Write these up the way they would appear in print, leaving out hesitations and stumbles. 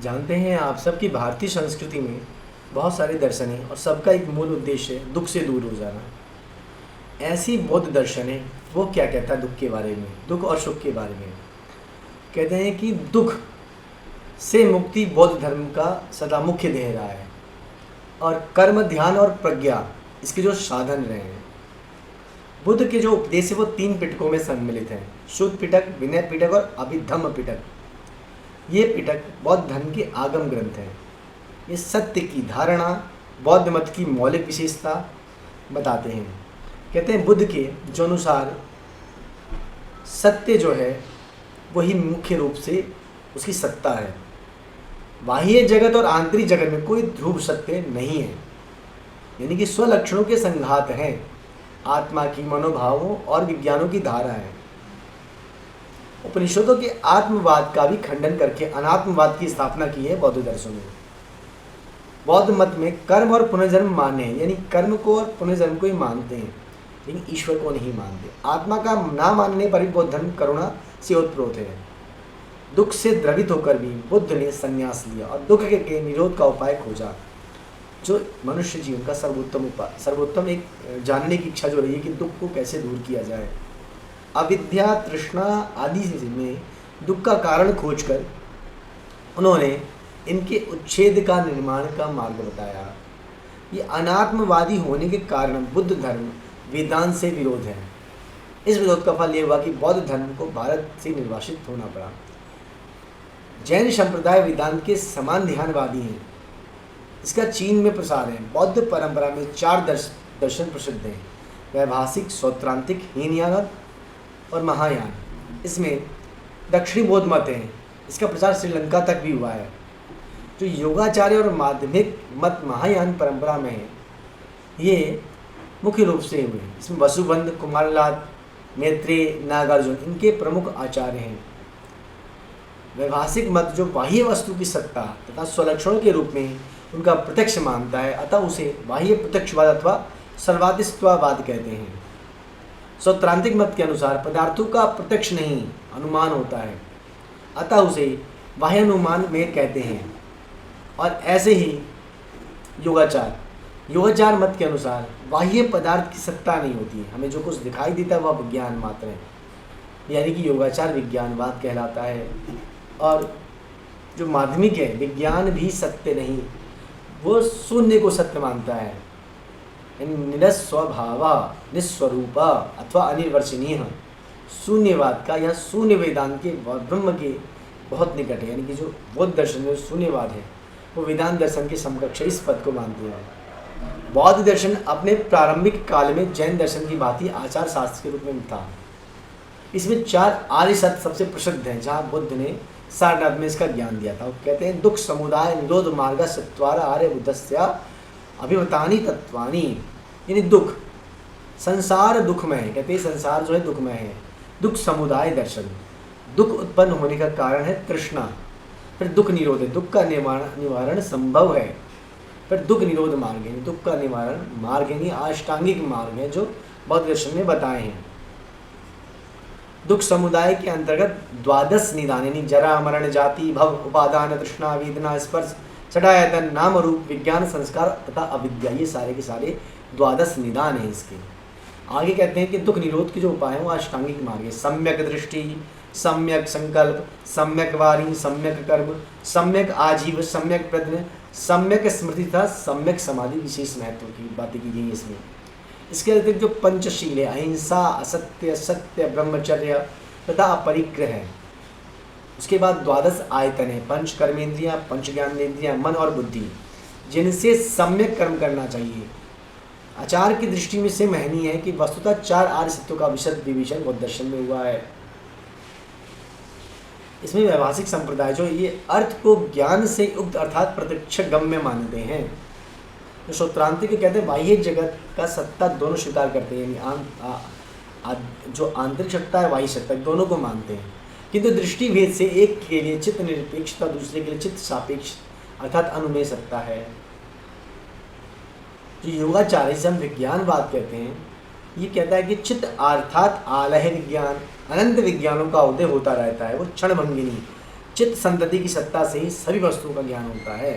जानते हैं आप सब कि भारतीय संस्कृति में बहुत सारे दर्शन हैं और सबका एक मूल उद्देश्य है दुख से दूर हो जाना। ऐसी बौद्ध दर्शन है, वो क्या कहता है दुख के बारे में, दुख और सुख के बारे में। कहते हैं कि दुख से मुक्ति बौद्ध धर्म का सदा मुख्य ध्येय रहा है और कर्म, ध्यान और प्रज्ञा इसके जो साधन रहे हैं। बुद्ध के जो उपदेश है वो 3 पिटकों में सम्मिलित हैं: शुद्ध पिटक, विनय पिटक और अभिधम्म पिटक। ये पिटक बौद्ध धर्म के आगम ग्रंथ हैं। ये सत्य की धारणा, बौद्ध मत की मौलिक विशेषता बताते हैं। कहते हैं बुद्ध के जो अनुसार सत्य जो है वही मुख्य रूप से उसकी सत्ता है। बाह्य जगत और आंतरिक जगत में कोई ध्रुव सत्य नहीं है, यानी कि स्वलक्षणों के संघात हैं। आत्मा की, मनोभावों और विज्ञानों की धारा है। उपनिषदों के आत्मवाद का भी खंडन करके अनात्मवाद की स्थापना की है बौद्ध दर्शन में। बौद्ध मत में कर्म और पुनर्जन्म मान्य है, यानी कर्म को और पुनर्जन्म को ही मानते हैं लेकिन ईश्वर को नहीं मानते। आत्मा का ना मानने पर भी बौद्ध धर्म करुणा से ओतप्रोत है। दुख से द्रवित होकर भी बुद्ध ने संन्यास लिया और दुख के निरोध का उपाय खोजा, जो मनुष्य जीवन का सर्वोत्तम एक जानने की इच्छा जो रही है कि दुख को कैसे दूर किया जाए। अविद्या, तृष्णा आदि में दुख का कारण खोजकर उन्होंने इनके उच्छेद का, निर्माण का मार्ग बताया। ये अनात्मवादी होने के कारण बुद्ध धर्म वेदांत से विरोध है। इस विरोध का फल ये हुआ कि बौद्ध धर्म को भारत से निर्वासित होना पड़ा। जैन संप्रदाय वेदांत के समान ध्यानवादी हैं। इसका चीन में प्रसार है। बौद्ध परंपरा में 4 दर्शन प्रसिद्ध हैं: वैभाषिक, सौत्रांतिक, हीनयान और महायान। इसमें दक्षिणी बौद्ध मत है। इसका प्रचार श्रीलंका तक भी हुआ है। जो योगाचार्य और माध्यमिक मत महायान परंपरा में है, ये मुख्य रूप से हुए। इसमें वसुबंध, कुमारनाथ, मैत्रेय, नागार्जुन इनके प्रमुख आचार्य हैं। वैभाषिक मत जो बाह्य वस्तु की सत्ता तथा स्वलक्षणों के रूप में उनका प्रत्यक्ष मानता है, अतः उसे बाह्य प्रत्यक्षवाद अथवा सर्वाधिष्ठवाद कहते हैं। सौत्रांतिक मत के अनुसार पदार्थों का प्रत्यक्ष नहीं, अनुमान होता है, अतः उसे बाह्य अनुमान में कहते हैं। और ऐसे ही योगाचार मत के अनुसार बाह्य पदार्थ की सत्ता नहीं होती है, हमें जो कुछ दिखाई देता है वह विज्ञान मात्र है, यानी कि योगाचार विज्ञानवाद कहलाता है। और जो माध्यमिक है, विज्ञान भी सत्य नहीं, वो शून्य को सत्य मानता है। निरस्वभाव, निस्वरूप अथवा अनिर्वचनीय शून्यवाद का या शून्य वेदांत के ब्रह्म के बहुत निकट है, यानी कि जो बौद्ध दर्शन में शून्यवाद है वो वेदांत दर्शन के समकक्ष इस पद को मानते हैं। बौद्ध दर्शन अपने प्रारंभिक काल में जैन दर्शन की भांति आचार शास्त्र के रूप में था। इसमें 4 आर्य सत्य सबसे प्रसिद्ध हैं, जहाँ बुद्ध ने सारनाथ में इसका ज्ञान दिया था। वो कहते हैं दुख समुदाय निरोध मार्ग चत्वार आर्य बुद्धस्य अभिमतानि तत्वानि, यानी दुख, संसार दुखमय है। कहते हैं संसार जो है दुखमय है। दुख समुदाय दर्शन, दुख उत्पन्न होने का कारण है तृष्णा, फिर दुख निरोध है, दुख का निवारण संभव है, फिर दुख निरोध मार्ग है, दुख का निवारण मार्ग यानी अष्टांगिक मार्ग है जो बौद्ध दर्शन में बताए हैं। दुख समुदाय के अंतर्गत 12 निदान यानी जरा, मरण, जाति, भव, उपादान, तृष्णा, वेदना, स्पर्श, छटायतन, नाम रूप, विज्ञान, संस्कार तथा अविद्या, ये सारे के सारे 12 निदान हैं इसके। आगे कहते हैं कि दुख निरोध के जो उपाय हैं वो अष्टांगिक मार्ग है: सम्यक दृष्टि, सम्यक संकल्प, सम्यक वाणी, सम्यक कर्म, सम्यक आजीव, सम्यक प्रज्ञा, सम्यक स्मृति तथा सम्यक समाधि। विशेष महत्व की बातें की गई इसमें। इसके अतिरिक्त जो पंचशील है, अहिंसा, असत्य, सत्य, ब्रह्मचर्य तथा अपरिग्रह है। उसके बाद 12 आयतन है: पंच कर्मेंद्रियाँ, पंच ज्ञानेंद्रियाँ, मन और बुद्धि, जिनसे सम्यक कर्म करना चाहिए। आचार की दृष्टि में से महनीय है कि वस्तुतः 4 आर्य सत्यों का विशद विवेचन बौद्ध दर्शन में हुआ है। इसमें वैभाषिक संप्रदाय जो ये अर्थ को ज्ञान से युक्त अर्थात प्रत्यक्ष गम्य मानते हैं। जो सौत्रांतिक कहते हैं बाह्य जगत का सत्ता दोनों स्वीकार करते हैं, यानी जो आंतरिक सत्ता है बाह्य सत्ता दोनों को मानते हैं, किंतु दृष्टि भेद से एक के लिए चित्त निरपेक्ष तथा दूसरे के लिए चित्त सापेक्ष अर्थात अनुमेय सत्ता है। जो योगाचार्य जिसे हम विज्ञानवाद कहते हैं, ये कहता है कि चित्त अर्थात आलय विज्ञान, अनंत विज्ञानों का उदय होता रहता है, वो क्षणभंगिनी चित्त संतति की सत्ता से ही सभी वस्तुओं का ज्ञान होता है।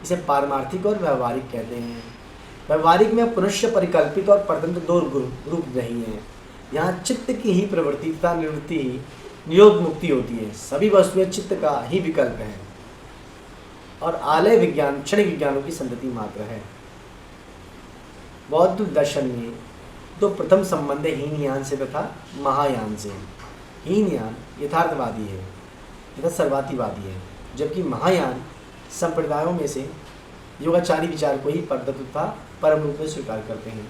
इसे पारमार्थिक और व्यवहारिक कहते हैं। व्यवहारिक में पुरुष परिकल्पित और परतंत्र दो रूप नहीं है। यहाँ चित्त की ही प्रवृत्ति तथा निवृत्ति ही निरोध मुक्ति होती है। सभी वस्तुएं चित्त का ही विकल्प है और आलय विज्ञान क्षणिक विज्ञानों की संतति मात्र है। बौद्ध दर्शन में तो प्रथम संबंध है हीनयान से तथा महायान से। हीनयान यथार्थवादी है तथा सर्वातिवादी है, जबकि महायान संप्रदायों में से योगाचारी विचार को ही परतत्व तथा परम रूप में स्वीकार करते हैं।